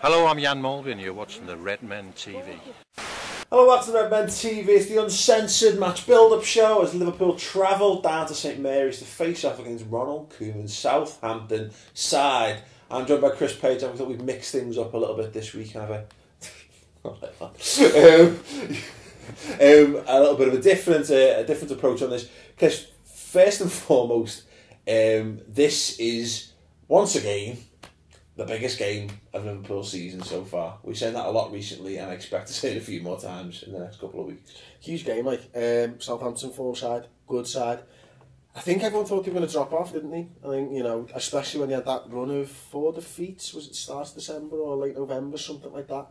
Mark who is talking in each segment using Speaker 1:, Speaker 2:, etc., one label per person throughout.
Speaker 1: Hello, I'm Jan Mulvey and you're watching the Redmen TV.
Speaker 2: Hello, back to the Redmen TV. It's the Uncensored match build-up show as Liverpool travel down to St Mary's to face off against Ronald Koeman's Southampton side. I'm joined by Chris Page. I thought we'd mix things up a little bit this week, have I? A little bit of a different approach on this. Because first and foremost, this is once again the biggest game of Liverpool's season so far. We've said that a lot recently, and I expect to say it a few more times in the next couple of weeks.
Speaker 3: Huge game, like Southampton form side, good side. I think everyone thought they were going to drop off, didn't they? I think, you know, especially when you had that run of 4 defeats, was it start of December or late November, something like that.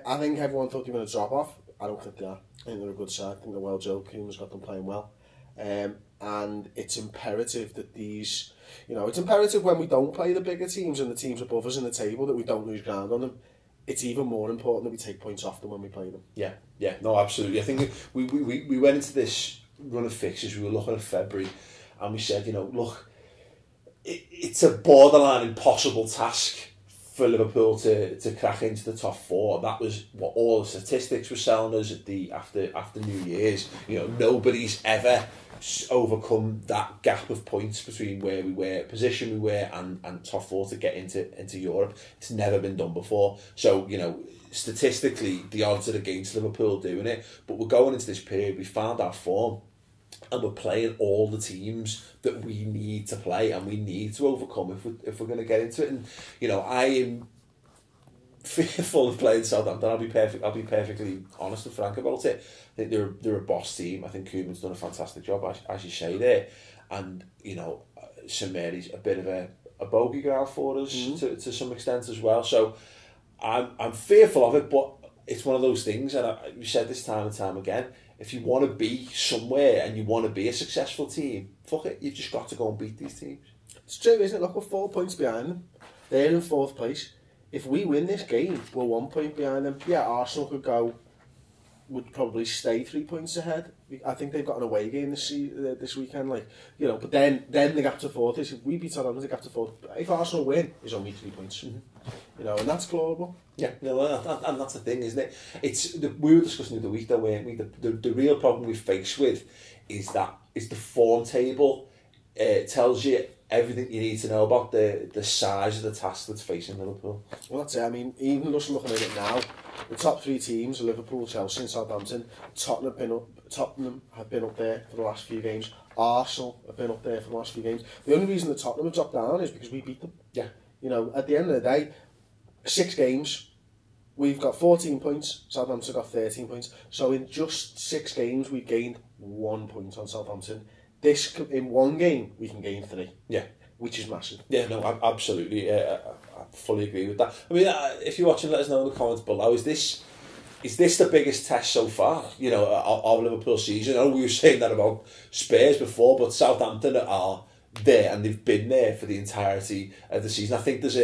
Speaker 3: I think everyone thought they were going to drop off. I don't think they are. I think they're a good side. I think they're well drilled. Koeman's got them playing well. And it's imperative that these, you know, it's imperative when we don't play the bigger teams and the teams above us in the table that we don't lose ground on them. It's even more important that we take points off them when we play them.
Speaker 2: Yeah, no, absolutely. I think we went into this run of fixtures, we were looking at February, and we said, you know, look, it's a borderline impossible task for Liverpool to crack into the top 4. That was what all the statistics were telling us at the after New Year's. You know, nobody's ever overcome that gap of points between where we were, position we were, and top 4 to get into Europe. It's never been done before. So, you know, statistically, the odds are against Liverpool doing it. But we're going into this period, we found our form, and we're playing all the teams that we need to play and we need to overcome if we're going to get into it. And, you know, I am fearful of playing Southampton. I'll be perfectly honest and frank about it. I think they're a boss team. I think Koeman's done a fantastic job, as you say there. And, you know, St Mary's a bit of a bogey ground for us to some extent as well. So I'm fearful of it, but it's one of those things, and we said this time and time again, if you want to be somewhere and you want to be a successful team, fuck it, you've just got to go and beat these teams.
Speaker 3: It's true, isn't it? Look, we're 4 points behind them. They're in 4th place. If we win this game, we're 1 point behind them. Yeah, Arsenal would probably stay 3 points ahead. I think they've got an away game this weekend, like, you know. But then the gap to 4th is, if we beat Southampton, the gap to 4th. If Arsenal win, it's only 3 points. You know, and that's clawable.
Speaker 2: Yeah, no, and that's the thing, isn't it? We were discussing the week, though, weren't we? The real problem we face with is the form table. It tells you everything you need to know about the size of the task that's facing Liverpool.
Speaker 3: Well, that's it. I mean, even just looking at it now, the top 3 teams are Liverpool, Chelsea and Southampton. Tottenham have been up there for the last few games. Arsenal have been up there for the last few games. The only reason that Tottenham have dropped down is because we beat them.
Speaker 2: Yeah.
Speaker 3: You know, at the end of the day, 6 games, we've got 14 points, Southampton got 13 points. So in just 6 games, we've gained 1 point on Southampton. In one game, we can gain 3.
Speaker 2: Yeah.
Speaker 3: Which is massive.
Speaker 2: Yeah, no, absolutely. I fully agree with that. I mean, if you're watching, let us know in the comments below. Is this the biggest test so far, you know, of Liverpool season? I know we were saying that about Spurs before, but Southampton are there and they've been there for the entirety of the season. I think there's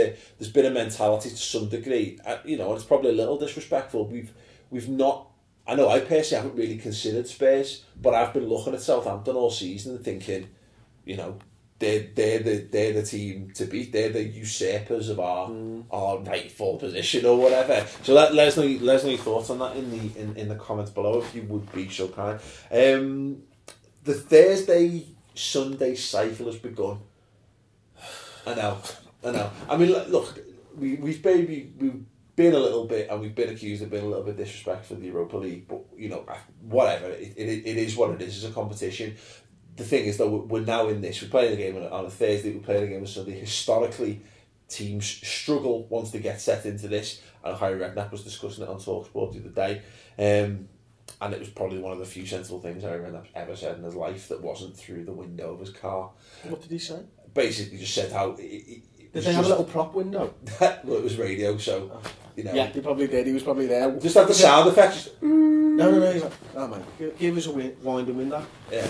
Speaker 2: been a mentality to some degree, you know, and it's probably a little disrespectful. We've not. I know I personally haven't really considered Spurs, but I've been looking at Southampton all season and thinking, you know, they're the team to beat. They're the usurpers of our rightful position or whatever. So let us know your thoughts on that in the comments below, if you would be so kind. The Thursday-Sunday cycle has begun. I know. I mean, look, we've been a little bit, and we've been accused of being a little bit disrespectful of the Europa League, but, you know, whatever, it is what it is. It's a competition. The thing is, though, we're now in this. We're playing a game on a Thursday, we're playing a game on Sunday. Historically, teams struggle once they get set into this, and Harry Redknapp was discussing it on TalkSport the other day, and it was probably one of the few sensible things Harry Redknapp ever said in his life that wasn't through the window of his car.
Speaker 3: What did he say?
Speaker 2: Basically just said how...
Speaker 3: Did they have a little prop window?
Speaker 2: Well, it was radio, so, you know...
Speaker 3: Yeah, they probably did. He was probably there.
Speaker 2: Just had the sound effects.
Speaker 3: No. He's like, oh, man, give us a winding window.
Speaker 2: Yeah.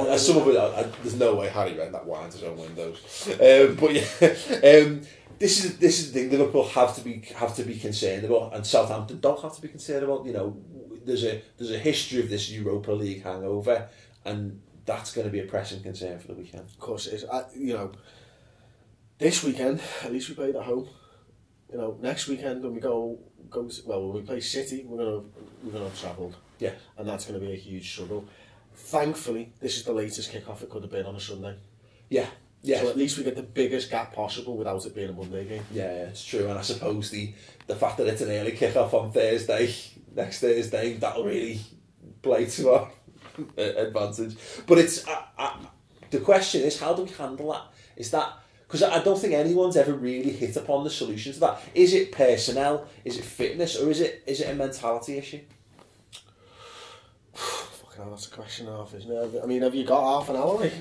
Speaker 2: As some of it, there's no way Harry Redknapp winds his own windows. But yeah, this is the thing. Liverpool have to be concerned about, and Southampton don't have to be concerned about. You know, there's a history of this Europa League hangover, and that's going to be a pressing concern for the weekend.
Speaker 3: Of course it is. You know, this weekend, at least we played at home. You know, next weekend when we go to, well, when we play City, we're gonna have travelled.
Speaker 2: Yeah.
Speaker 3: And that's going to be a huge struggle. Thankfully, this is the latest kick-off it could have been on a Sunday.
Speaker 2: Yeah. Yeah.
Speaker 3: So at least we get the biggest gap possible without it being a Monday game.
Speaker 2: Yeah, it's true. And I suppose the fact that it's an early kick-off on Thursday, next Thursday, that'll really play to our advantage. But it's the question is, how do we handle that? Is that... Because I don't think anyone's ever really hit upon the solution to that. Is it personnel? Is it fitness? Or is it a mentality issue?
Speaker 3: Fucking hell, that's a question and a half, isn't it? I mean, have you got half an hour, like?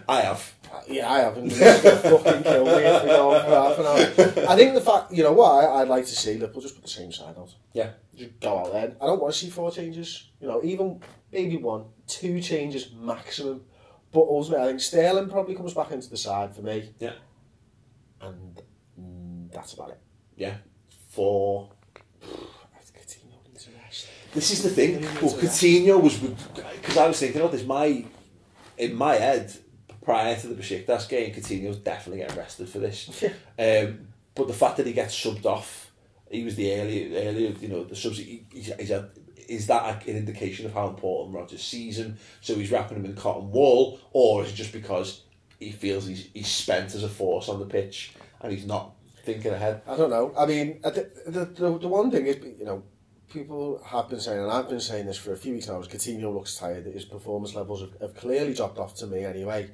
Speaker 2: I have.
Speaker 3: Yeah, I haven't. It's going to fucking kill me if we go on for half an hour. I think the fact, you know what, I'd like to see Liverpool just put the same side out.
Speaker 2: Yeah.
Speaker 3: Just go out there. I don't want to see 4 changes. You know, even maybe 1, 2 changes maximum. But ultimately, I think Sterling probably comes back into the side for me.
Speaker 2: Yeah.
Speaker 3: And that's about it.
Speaker 2: Yeah. 4.
Speaker 3: Coutinho needs a rest.
Speaker 2: This is the thing. Well, Coutinho was... Because I was thinking, in my head, prior to the Besiktas game, Coutinho was definitely getting rested for this. But the fact that he gets subbed off, he was the earlier, you know, the subs... Is that an indication of how important Rodgers sees him? So he's wrapping him in cotton wool, or is it just because he feels he's spent as a force on the pitch and he's not thinking ahead?
Speaker 3: I don't know. I mean, the one thing is, you know, people have been saying, and I've been saying this for a few weeks now, is Coutinho looks tired. His performance levels have clearly dropped off to me anyway.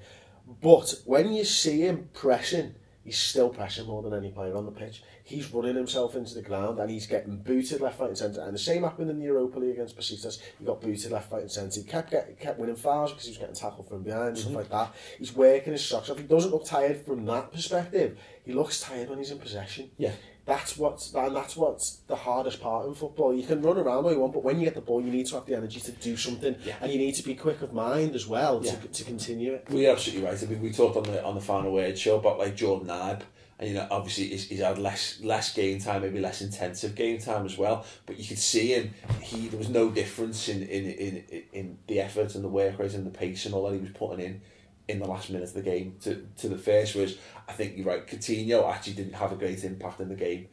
Speaker 3: But when you see him pressing, he's still pressing more than any player on the pitch. He's running himself into the ground and he's getting booted left, right and centre. And the same happened in the Europa League against Besiktas. He got booted left, right and centre. He kept winning fouls because he was getting tackled from behind, stuff like that. He's working his socks off. He doesn't look tired from that perspective. He looks tired when he's in possession. Yeah. That's what's the hardest part in football. You can run around all you want, but when you get the ball, you need to have the energy to do something, and you need to be quick of mind as well to continue it.
Speaker 2: Well, you're absolutely right. I mean, we talked on the Final Word show about like Jordan Ibe, and you know, obviously he's had less game time, maybe less intensive game time as well. But you could see him; there was no difference in the effort and the work rate and the pace and all that he was putting in the last minute of the game to the first. Whereas I think you're right, Coutinho actually didn't have a great impact in the game.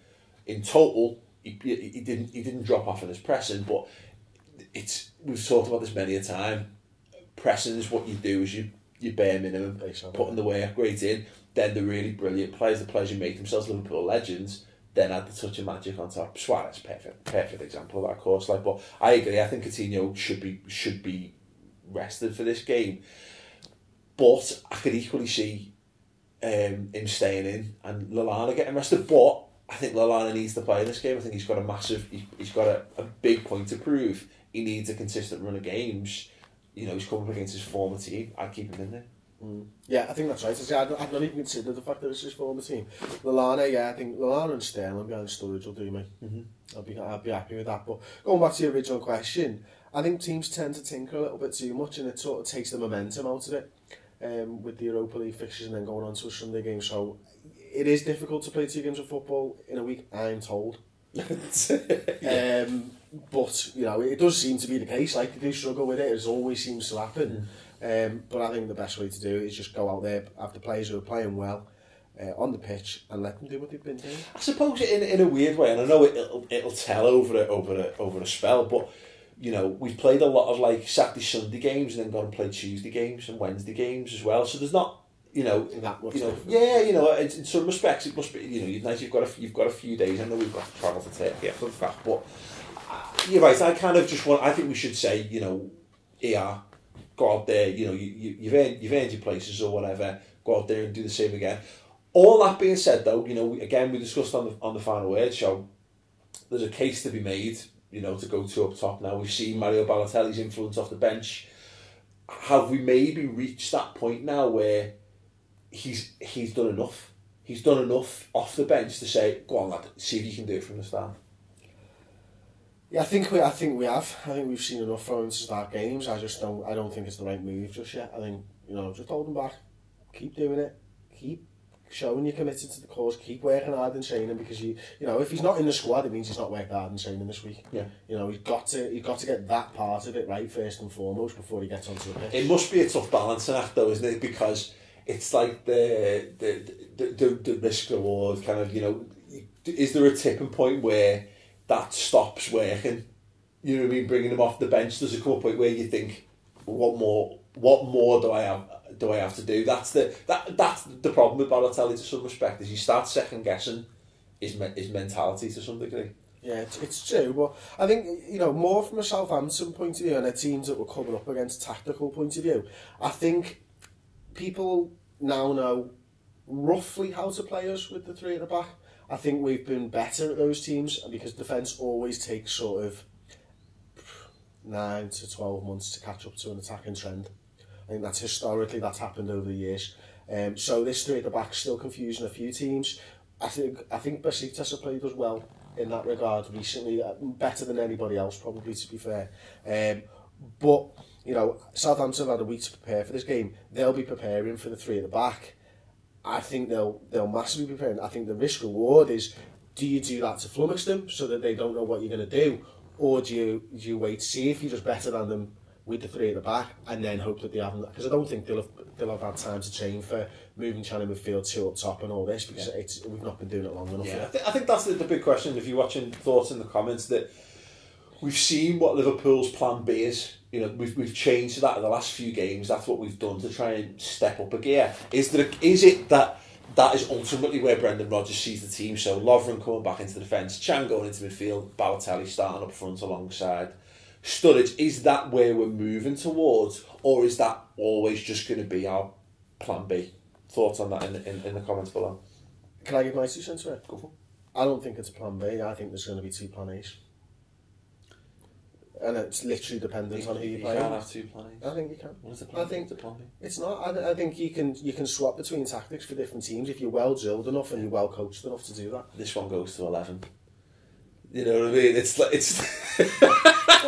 Speaker 2: In total, he didn't drop off in his pressing, but we've talked about this many a time. Pressing is what you do, is you bare minimum, putting the work rate in. Then the really brilliant players, the players who make themselves Liverpool legends, then add the touch of magic on top. Suarez, perfect example of that, of course. Like, but I agree. I think Coutinho should be rested for this game. But I could equally see him staying in and Lallana getting rested. But I think Lallana needs to play in this game. I think he's got he's got a big point to prove. He needs a consistent run of games. You know, he's coming up against his former team. I'd keep him in there.
Speaker 3: Yeah, I think that's right. I've not even considered the fact that it's his former team. Lallana, I think Lallana and Sterling behind Sturridge will do me. I'll be happy with that. But going back to your original question, I think teams tend to tinker a little bit too much, and it sort of takes the momentum out of it. With the Europa League fixtures and then going on to a Sunday game, so it is difficult to play 2 games of football in a week, I'm told. But you know, it does seem to be the case. Like, they do struggle with it. It always seems to happen. But I think the best way to do it is just go out there, have the players who are playing well on the pitch, and let them do what they've been doing.
Speaker 2: I suppose in a weird way, and I know it'll tell over a spell, but you know, we've played a lot of like Saturday, Sunday games, and then gone and played Tuesday games and Wednesday games as well. So there's not, you know,
Speaker 3: that much.
Speaker 2: You know, yeah, you know, in some respects it must be, you know, nice. You've got a few days. I know we've got to travel to Turkey after the fact, but you're right. I kind of just want. I think we should say, you know, go out there. You know, you've earned your places or whatever. Go out there and do the same again. All that being said, though, you know, we discussed on the Final Word show. There's a case to be made, you know, to go 2 up top now. We've seen Mario Balotelli's influence off the bench. Have we maybe reached that point now where he's done enough? He's done enough off the bench to say, go on lad, see if you can do it from the start.
Speaker 3: Yeah, I think we have. I think we've seen enough from him to start games. I don't think it's the right move just yet. I think, you know, just hold him back. Keep doing it. Keep showing you're committed to the cause. Keep working hard in training, because you know, if he's not in the squad, it means he's not worked hard in training this week. Yeah. You know, he's got to get that part of it right first and foremost before he gets onto the pitch.
Speaker 2: It must be a tough balancing act though, isn't it? Because it's like the risk reward kind of, you know, is there a tipping point where that stops working? You know what I mean? Bringing him off the bench, does it come a point where you think, what more do I have to do? That's the problem with Balotelli to some respect, is you start second guessing his mentality to some degree.
Speaker 3: Yeah, it's true, but I think, you know, more from a Southampton point of view and a teams that were coming up against tactical point of view, I think people now know roughly how to play us with the three at the back. I think we've been better at those teams, because defence always takes sort of 9 to 12 months to catch up to an attacking trend. I think that's historically happened over the years. So this three at the back still confusing a few teams. I think Besiktas have played us well in that regard recently, better than anybody else probably, to be fair. But you know, Southampton have had a week to prepare for this game. They'll be preparing for the three at the back. I think they'll massively be preparing. I think the risk reward is, do you do that to flummox them so that they don't know what you're going to do, or do you wait to see if you're just better than them with the three at the back and then hope that they haven't, because I don't think they'll have had time to train for moving Channel midfield two up top and all this, because we've not been doing it long enough yet.
Speaker 2: I think that's the big question. If you're watching, thoughts in the comments, that we've seen what Liverpool's plan B is. You know, we've changed to that in the last few games. That's what we've done to try and step up a gear. Is it that is ultimately where Brendan Rodgers sees the team? So Lovren coming back into the defence, Chan going into midfield, Balotelli starting up front alongside Sturridge. Is that where we're moving towards, or is that always just going to be our plan B? Thoughts on that in the comments below.
Speaker 3: Can I give my 2 cents for it?
Speaker 2: Go for it.
Speaker 3: I don't think it's a plan B. I think there's going to be 2 plan A's. And it's literally dependent on who you play.
Speaker 2: You can't have 2 plan A's.
Speaker 3: I think you can.
Speaker 2: What is the plan?
Speaker 3: I think
Speaker 2: the plan B?
Speaker 3: It's not. I think you can swap between tactics for different teams if you're well drilled enough and you're well coached enough to do that.
Speaker 2: This one goes to 11. You know what I mean? It's like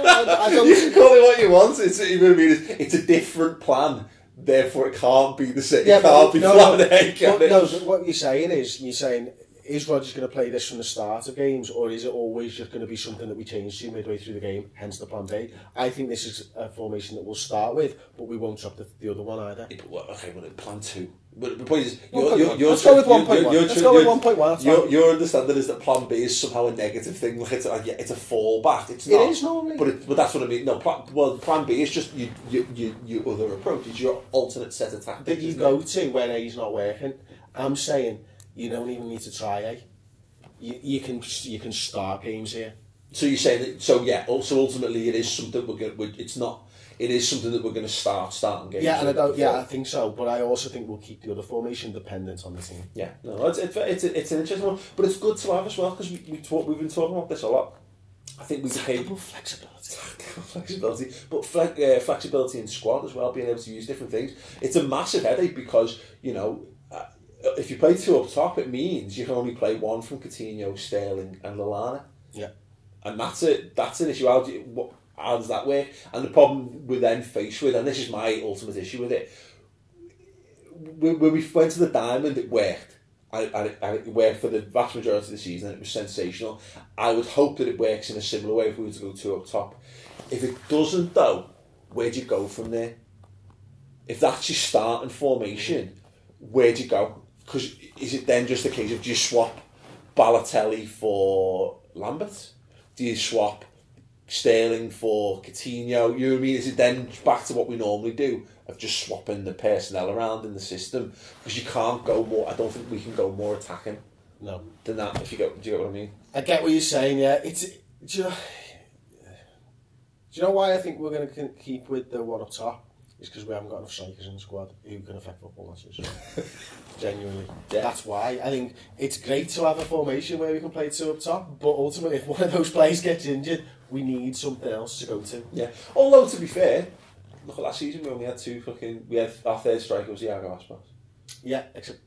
Speaker 3: I don't.
Speaker 2: You can call it what you want. You know what I mean? It's a different plan. Therefore, it can't be the same. It can't be flat egg.
Speaker 3: What you're saying is Rodgers going to play this from the start of games, or is it always just going to be something that we change to midway through the game, hence the plan B? I think this is a formation that we'll start with, but we won't drop the other one either.
Speaker 2: Okay, well, plan 2. But the point is,
Speaker 3: let's go with 1.1. Let's go with 1.1.
Speaker 2: Your understanding is that plan B is somehow a negative thing. Like it's a fallback. It's not.
Speaker 3: It is normally.
Speaker 2: But that's what I mean. No, plan B is just your other approach. It's your alternate set of tactics
Speaker 3: that you go to when A's not working. I'm saying you don't even need to try A. You can start games here.
Speaker 2: So you're saying that? So yeah. Also, ultimately, it is something it's not. It is something that we're going to starting games.
Speaker 3: Yeah, I think so. But I also think we'll keep the other formation dependent on the team.
Speaker 2: Yeah, no, it's an interesting one, but it's good to have as well, because we've been talking about this a lot. I think we
Speaker 3: tactical flexibility.
Speaker 2: Flexibility, but flexibility in squad as well, being able to use different things. It's a massive headache because, you know, if you play 2 up top, it means you can only play 1 from Coutinho, Sterling, and Lallana.
Speaker 3: Yeah,
Speaker 2: and that's it. That's an issue. How does that work? And the problem we're then faced with, and this is my ultimate issue with it, when we went to the Diamond, it worked. And it worked for the vast majority of the season, and it was sensational. I would hope that it works in a similar way if we were to go 2 up top. If it doesn't, though, where do you go from there? If that's your starting formation, where do you go? Because is it then just a case of, do you swap Balotelli for Lambert? Do you swap Sterling for Coutinho? You know what I mean? Is it then back to what we normally do of just swapping the personnel around in the system? Because you can't go more. I don't think we can go more attacking.
Speaker 3: No.
Speaker 2: Than that. Do you get what I mean?
Speaker 3: I get what you're saying. Yeah. Do you know why I think we're going to keep with the 1 up top? It's because we haven't got enough strikers in the squad who can affect football matches. Genuinely. Yeah. That's why. I think it's great to have a formation where we can play 2 up top, but ultimately if one of those players gets injured, we need something else to go to.
Speaker 2: Yeah. Although, to be fair, look at last season when we had our third striker was Iago Aspas.
Speaker 3: Yeah, except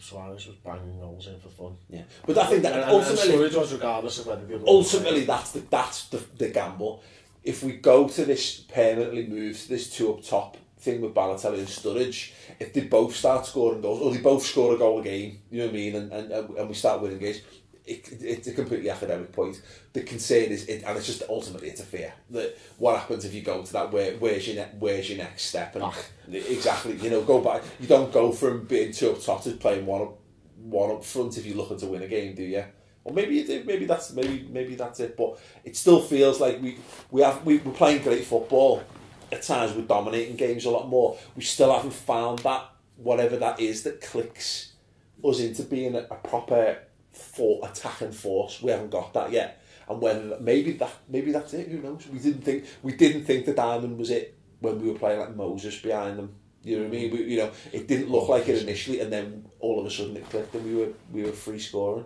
Speaker 3: Suarez was banging goals in for fun.
Speaker 2: Yeah. But I think that
Speaker 3: and
Speaker 2: ultimately,
Speaker 3: Suarez was regardless of whether the other
Speaker 2: ultimately that's the gamble. If we go to this permanently move to this 2 up top thing with Balotelli and Sturridge, if they both start scoring goals, or they both score a goal a game, you know what I mean, and we start winning games, it's a completely academic point. The concern is, and it's just ultimately it's a fear that what happens if you go to that? Where's your next step? And exactly, you know, go back. You don't go from being two up top to playing one up front if you're looking to win a game, do you? Or maybe you do. Maybe that's it. But it still feels like we're playing great football. At times we're dominating games a lot more. We still haven't found that whatever that is that clicks us into being a proper attacking force. We haven't got that yet. And whether maybe that's it. Who knows? We didn't think the diamond was it when we were playing like Moses behind them. You know what I mean? It didn't look like it initially, and then all of a sudden it clicked, and we were free scoring.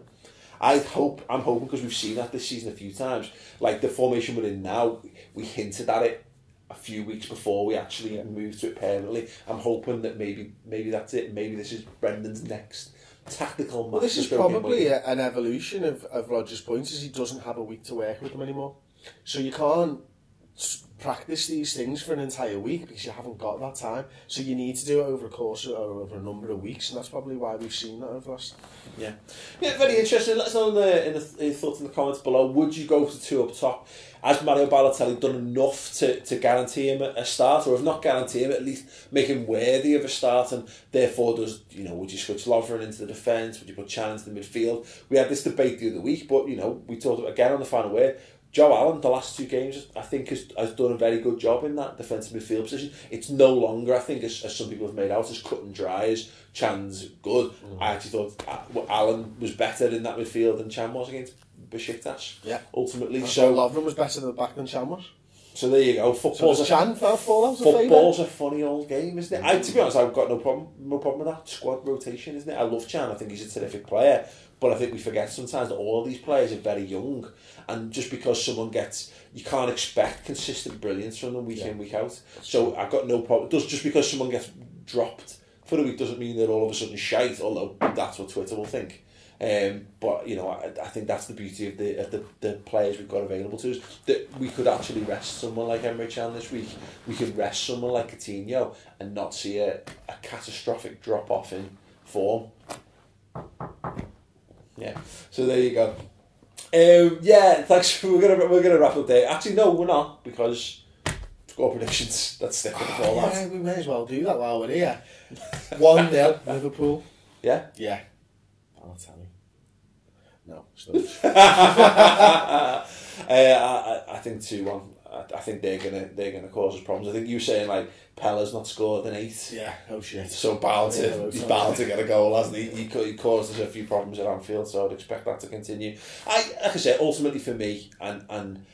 Speaker 2: I'm hoping, because we've seen that this season a few times. Like the formation we're in now, we hinted at it a few weeks before we actually moved to it permanently. I'm hoping that maybe that's it. Maybe this is Brendan's next tactical.
Speaker 3: Well, this is probably an evolution of Rodgers' points, is he doesn't have a week to work with them anymore. So you can't practice these things for an entire week because you haven't got that time. So you need to do it over a course or over a number of weeks, and that's probably why we've seen that over the last.
Speaker 2: Yeah, very interesting. Let us know in the thoughts in the comments below. Would you go to two up top? Has Mario Balotelli done enough to guarantee him a start, or if not guarantee him, at least make him worthy of a start? And therefore, would you switch Lovren into the defence? Would you put Chan into the midfield? We had this debate the other week, but we talked about, again on the final word. Joe Allen, the last two games, I think has done a very good job in that defensive midfield position. It's no longer, I think, as some people have made out, as cut and dry as Chan's good. I actually thought Allen was better in that midfield than Chan was against Besiktas. Yeah, ultimately. So
Speaker 3: Lovren was better at the back than Chan was.
Speaker 2: So there you go. Football's
Speaker 3: a
Speaker 2: funny old game, isn't it? To be honest, I've got no problem with that squad rotation, isn't it? I love Chan. I think he's a terrific player, but I think we forget sometimes that all these players are very young, and just because you can't expect consistent brilliance from them week in, week out. So I've got no problem. Just because someone gets dropped for a week doesn't mean they're all of a sudden shite. Although that's what Twitter will think. But I think that's the beauty of the players we've got available to us, that we could actually rest someone like Emre Can this week. We could rest someone like Coutinho and not see a catastrophic drop off in form. Yeah, so there you go. Thanks. We're gonna wrap up there. Actually, no, we're not, because score predictions. That's sticking with all that.
Speaker 3: Yeah, we may as well do that while we're here. 1-0 Liverpool.
Speaker 2: Yeah.
Speaker 3: Yeah. I'll tell you. No,
Speaker 2: I think 2-1. I think they're gonna cause us problems. I think you saying like Pella's not scored an 8.
Speaker 3: Yeah. Oh shit.
Speaker 2: So he's bound to get a goal, hasn't he? He caused us a few problems at Anfield, so I'd expect that to continue. Like I said, ultimately for me, and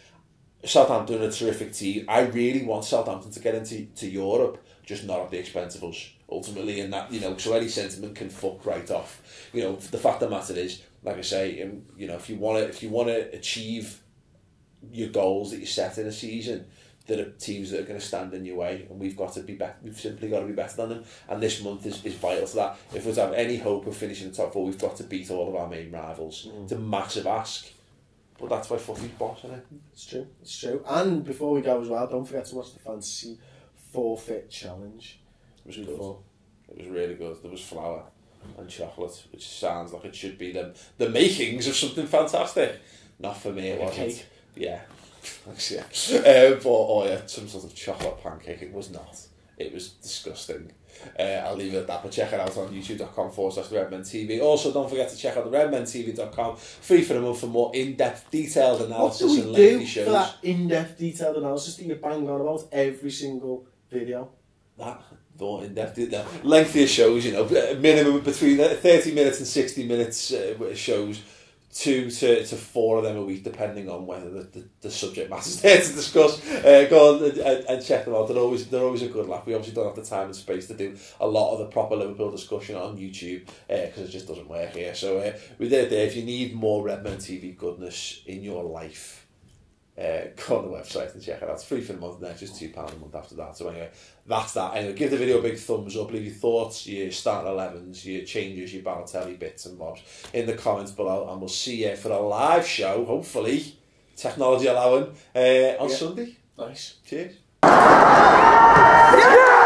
Speaker 2: Southampton are a terrific team. I really want Southampton to get into Europe, just not at the expense of us. Ultimately, in that, so any sentiment can fuck right off. The fact of the matter is, like I say, if you want to achieve your goals that you set in a season, there are teams that are going to stand in your way, and we've got to be better. We've simply got to be better than them, and this month is vital to that. If we're to have any hope of finishing the top 4, we've got to beat all of our main rivals. It's a massive ask, but that's why footy's boss, isn't it?
Speaker 3: It's true. And before we go as well, don't forget to watch the Fantasy Forfeit Challenge.
Speaker 2: It was good. It was really good. There was flour and chocolate, which sounds like it should be the makings of something fantastic. Not for me, it wasn't. Cake. Yeah. Thanks, yeah. Some sort of chocolate pancake. It was not. It was disgusting. I'll leave it at that, but check it out on youtube.com/Redmen TV. Also, don't forget to check out the redmentv.com, free for a month, for more in-depth, detailed analysis and lengthy shows.
Speaker 3: For that in-depth, detailed analysis that you bang on about every single video?
Speaker 2: That more in-depth, lengthier shows, minimum between 30 minutes and 60 minutes shows. 2 to 4 of them a week, depending on whether the subject matter's there to discuss. Go on and check them out. They're always a good laugh. We obviously don't have the time and space to do a lot of the proper Liverpool discussion on YouTube, because it just doesn't work here. So we're there. If you need more Redmen TV goodness in your life, go on the website and check it out. It's free for the month, and it's just £2 a month after that. So anyway, that's that. Anyway, give the video a big thumbs up. Leave your thoughts, your starting 11s, your changes, your Balotelli bits and bobs in the comments below, and we'll see you for a live show, hopefully, technology allowing, on Sunday.
Speaker 3: Nice.
Speaker 2: Cheers. Yeah!